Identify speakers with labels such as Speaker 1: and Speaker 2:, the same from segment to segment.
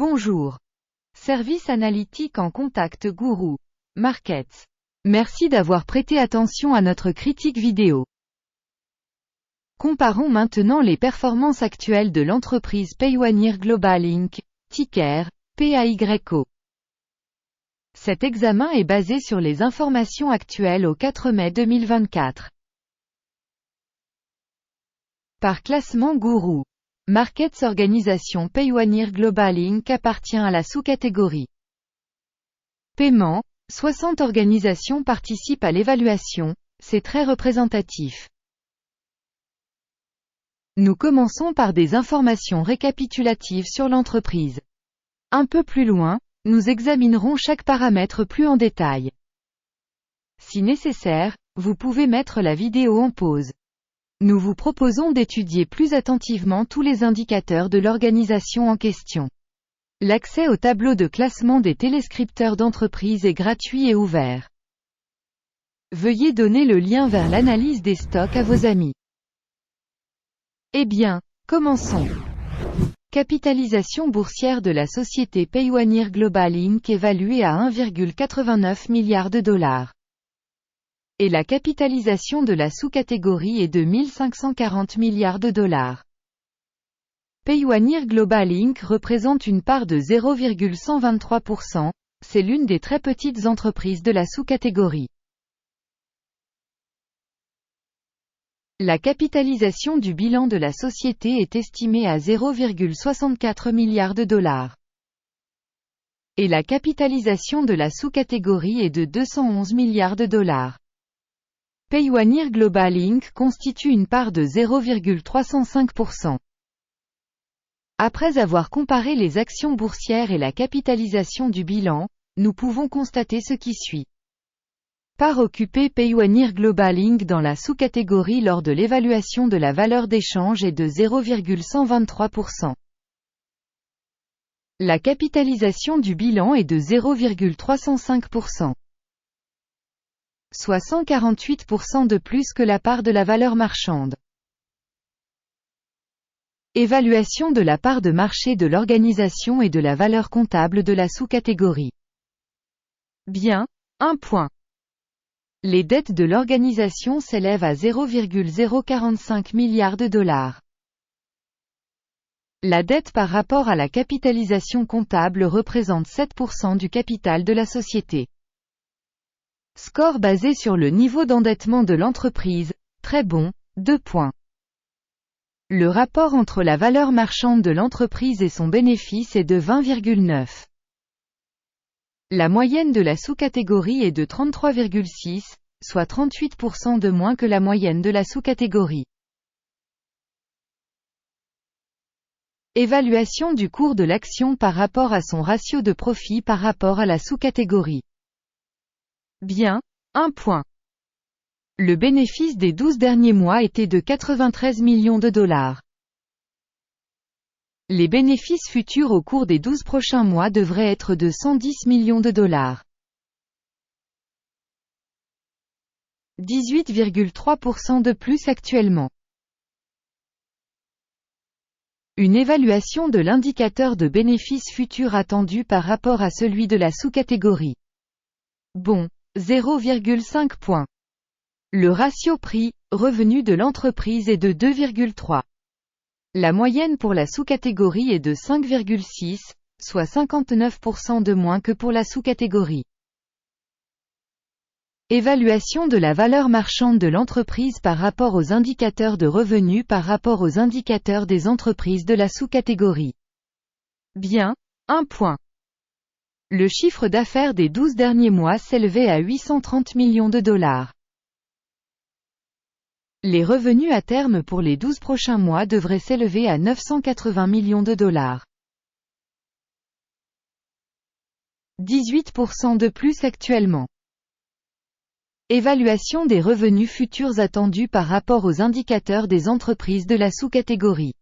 Speaker 1: Bonjour. Service analytique en contact Guru Markets. Merci d'avoir prêté attention à notre critique vidéo. Comparons maintenant les performances actuelles de l'entreprise Payoneer Global Inc., ticker PAYO. Cet examen est basé sur les informations actuelles au 4 mai 2024. Par classement Guru Markets, organisation Payoneer Global Inc. appartient à la sous-catégorie Paiement. 60 organisations participent à l'évaluation, c'est très représentatif. Nous commençons par des informations récapitulatives sur l'entreprise. Un peu plus loin, nous examinerons chaque paramètre plus en détail. Si nécessaire, vous pouvez mettre la vidéo en pause. Nous vous proposons d'étudier plus attentivement tous les indicateurs de l'organisation en question. L'accès au tableau de classement des téléscripteurs d'entreprise est gratuit et ouvert. Veuillez donner le lien vers l'analyse des stocks à vos amis. Eh bien, commençons. Capitalisation boursière de la société Payoneer Global Inc. évaluée à 1,89 milliard de dollars. Et la capitalisation de la sous-catégorie est de 1540 milliards de dollars. Payoneer Global Inc. représente une part de 0,123%, c'est l'une des très petites entreprises de la sous-catégorie. La capitalisation du bilan de la société est estimée à 0,64 milliard de dollars. Et la capitalisation de la sous-catégorie est de 211 milliards de dollars. Payoneer Global Inc. constitue une part de 0,305%. Après avoir comparé les actions boursières et la capitalisation du bilan, nous pouvons constater ce qui suit. Part occupée Payoneer Global Inc. dans la sous-catégorie lors de l'évaluation de la valeur d'échange est de 0,123%. La capitalisation du bilan est de 0,305%. Soit 148% de plus que la part de la valeur marchande. Évaluation de la part de marché de l'organisation et de la valeur comptable de la sous-catégorie. Bien, 1 point. Les dettes de l'organisation s'élèvent à 0,045 milliards de dollars. La dette par rapport à la capitalisation comptable représente 7% du capital de la société. Score basé sur le niveau d'endettement de l'entreprise, très bon, 2 points. Le rapport entre la valeur marchande de l'entreprise et son bénéfice est de 20,9. La moyenne de la sous-catégorie est de 33,6, soit 38% de moins que la moyenne de la sous-catégorie. Évaluation du cours de l'action par rapport à son ratio de profit par rapport à la sous-catégorie. Bien, 1 point. Le bénéfice des 12 derniers mois était de 93 millions de dollars. Les bénéfices futurs au cours des 12 prochains mois devraient être de 110 millions de dollars. 18,3% de plus actuellement. Une évaluation de l'indicateur de bénéfices futurs attendu par rapport à celui de la sous-catégorie. Bon, 0,5 points. Le ratio prix-revenu de l'entreprise est de 2,3. La moyenne pour la sous-catégorie est de 5,6, soit 59% de moins que pour la sous-catégorie. Évaluation de la valeur marchande de l'entreprise par rapport aux indicateurs de revenus par rapport aux indicateurs des entreprises de la sous-catégorie. Bien, 1 point. Le chiffre d'affaires des 12 derniers mois s'élevait à 830 millions de dollars. Les revenus à terme pour les 12 prochains mois devraient s'élever à 980 millions de dollars. 18% de plus actuellement. Évaluation des revenus futurs attendus par rapport aux indicateurs des entreprises de la sous-catégorie.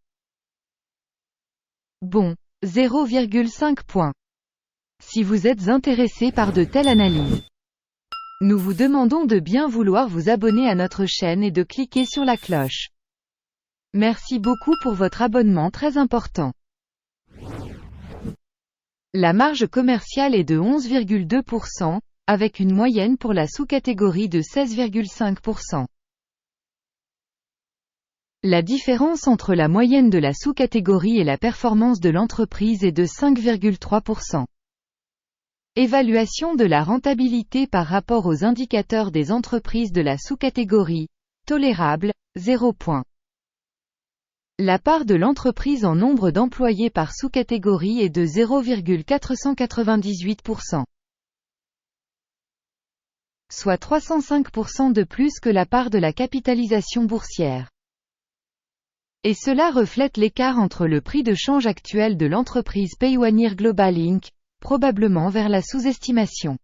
Speaker 1: Bon, 0,5 points. Si vous êtes intéressé par de telles analyses, nous vous demandons de bien vouloir vous abonner à notre chaîne et de cliquer sur la cloche. Merci beaucoup pour votre abonnement très important. La marge commerciale est de 11,2%, avec une moyenne pour la sous-catégorie de 16,5%. La différence entre la moyenne de la sous-catégorie et la performance de l'entreprise est de 5,3%. Évaluation de la rentabilité par rapport aux indicateurs des entreprises de la sous-catégorie, tolérable, 0 point. La part de l'entreprise en nombre d'employés par sous-catégorie est de 0,498%. Soit 305% de plus que la part de la capitalisation boursière. Et cela reflète l'écart entre le prix de change actuel de l'entreprise Payoneer Global Inc., probablement vers la sous-estimation.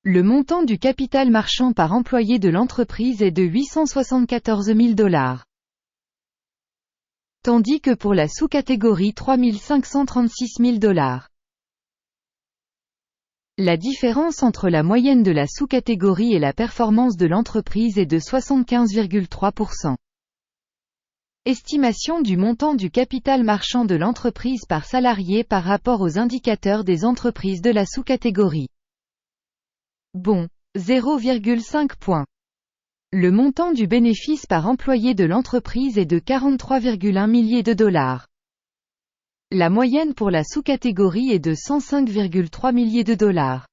Speaker 1: Le montant du capital marchand par employé de l'entreprise est de 874 000 $. Tandis que pour la sous-catégorie 3 536 000 $. La différence entre la moyenne de la sous-catégorie et la performance de l'entreprise est de 75,3%. Estimation du montant du capital marchand de l'entreprise par salarié par rapport aux indicateurs des entreprises de la sous-catégorie. Bon, 0,5 points. Le montant du bénéfice par employé de l'entreprise est de 43,1 milliers de $. La moyenne pour la sous-catégorie est de 105,3 milliers de $.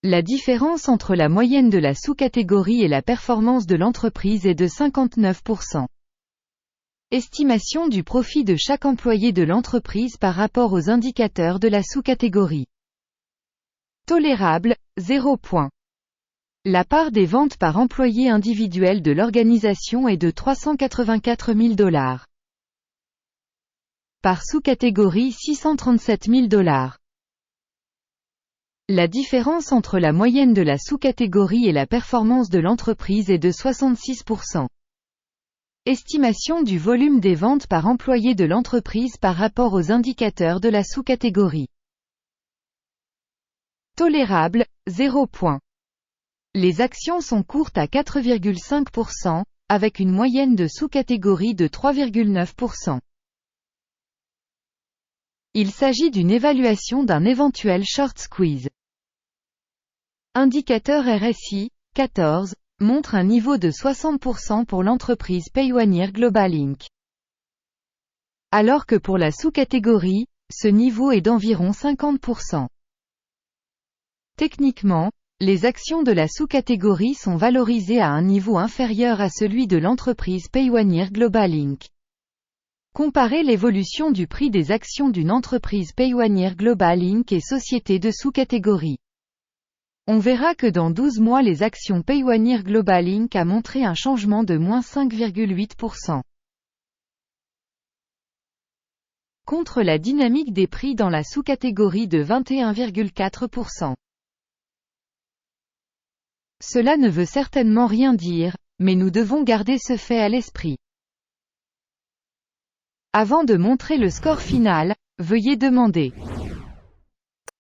Speaker 1: La différence entre la moyenne de la sous-catégorie et la performance de l'entreprise est de 59%. Estimation du profit de chaque employé de l'entreprise par rapport aux indicateurs de la sous-catégorie. Tolérable, 0 point. La part des ventes par employé individuel de l'organisation est de 384 000 $. Par sous-catégorie 637 000 $. La différence entre la moyenne de la sous-catégorie et la performance de l'entreprise est de 66%. Estimation du volume des ventes par employé de l'entreprise par rapport aux indicateurs de la sous-catégorie. Tolérable, 0 point. Les actions sont courtes à 4,5%, avec une moyenne de sous-catégorie de 3,9%. Il s'agit d'une évaluation d'un éventuel short squeeze. Indicateur RSI, 14, montre un niveau de 60% pour l'entreprise Payoneer Global Inc. Alors que pour la sous-catégorie, ce niveau est d'environ 50%. Techniquement, les actions de la sous-catégorie sont valorisées à un niveau inférieur à celui de l'entreprise Payoneer Global Inc. Comparez l'évolution du prix des actions d'une entreprise Payoneer Global Inc. et société de sous-catégorie. On verra que dans 12 mois les actions Payoneer Global Inc. a montré un changement de moins 5,8%. Contre la dynamique des prix dans la sous-catégorie de 21,4%. Cela ne veut certainement rien dire, mais nous devons garder ce fait à l'esprit. Avant de montrer le score final, veuillez demander.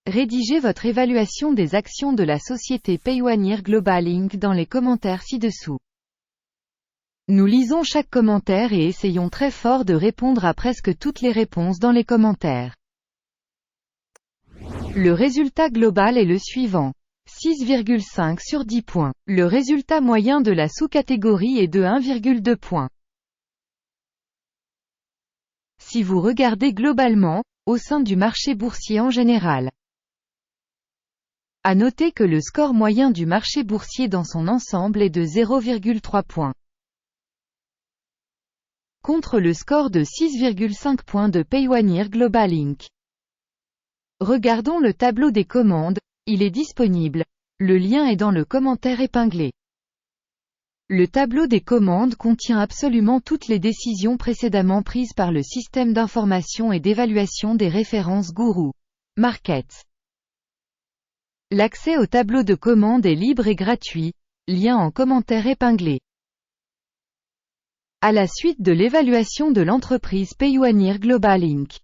Speaker 1: Rédigez votre évaluation des actions de la société Payoneer Global Inc. dans les commentaires ci-dessous. Nous lisons chaque commentaire et essayons très fort de répondre à presque toutes les réponses dans les commentaires. Le résultat global est le suivant. 6,5 sur 10 points. Le résultat moyen de la sous-catégorie est de 1,2 points. Si vous regardez globalement, au sein du marché boursier en général. À noter que le score moyen du marché boursier dans son ensemble est de 0,3 points. Contre le score de 6,5 points de Payoneer Global Inc. Regardons le tableau des commandes, il est disponible. Le lien est dans le commentaire épinglé. Le tableau des commandes contient absolument toutes les décisions précédemment prises par le système d'information et d'évaluation des références Guru Markets. L'accès au tableau de commandes est libre et gratuit, lien en commentaire épinglé. À la suite de l'évaluation de l'entreprise Payoneer Global Inc.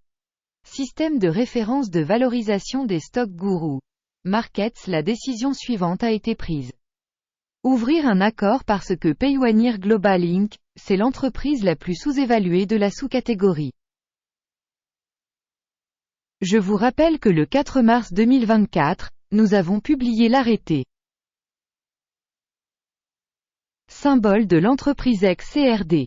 Speaker 1: Système de référence de valorisation des stocks Guru Markets, la décision suivante a été prise. Ouvrir un accord parce que Payoneer Global Inc., c'est l'entreprise la plus sous-évaluée de la sous-catégorie. Je vous rappelle que le 4 mars 2024, nous avons publié l'arrêté. Symbole de l'entreprise ex-CRD.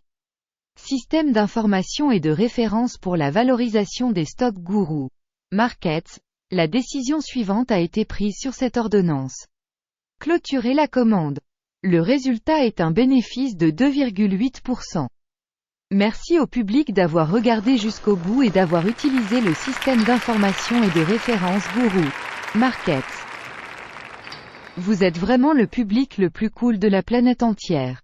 Speaker 1: Système d'information et de référence pour la valorisation des stocks Guru Markets. La décision suivante a été prise sur cette ordonnance. Clôturer la commande. Le résultat est un bénéfice de 2,8%. Merci au public d'avoir regardé jusqu'au bout et d'avoir utilisé le système d'information et de référence Guru Markets. Vous êtes vraiment le public le plus cool de la planète entière.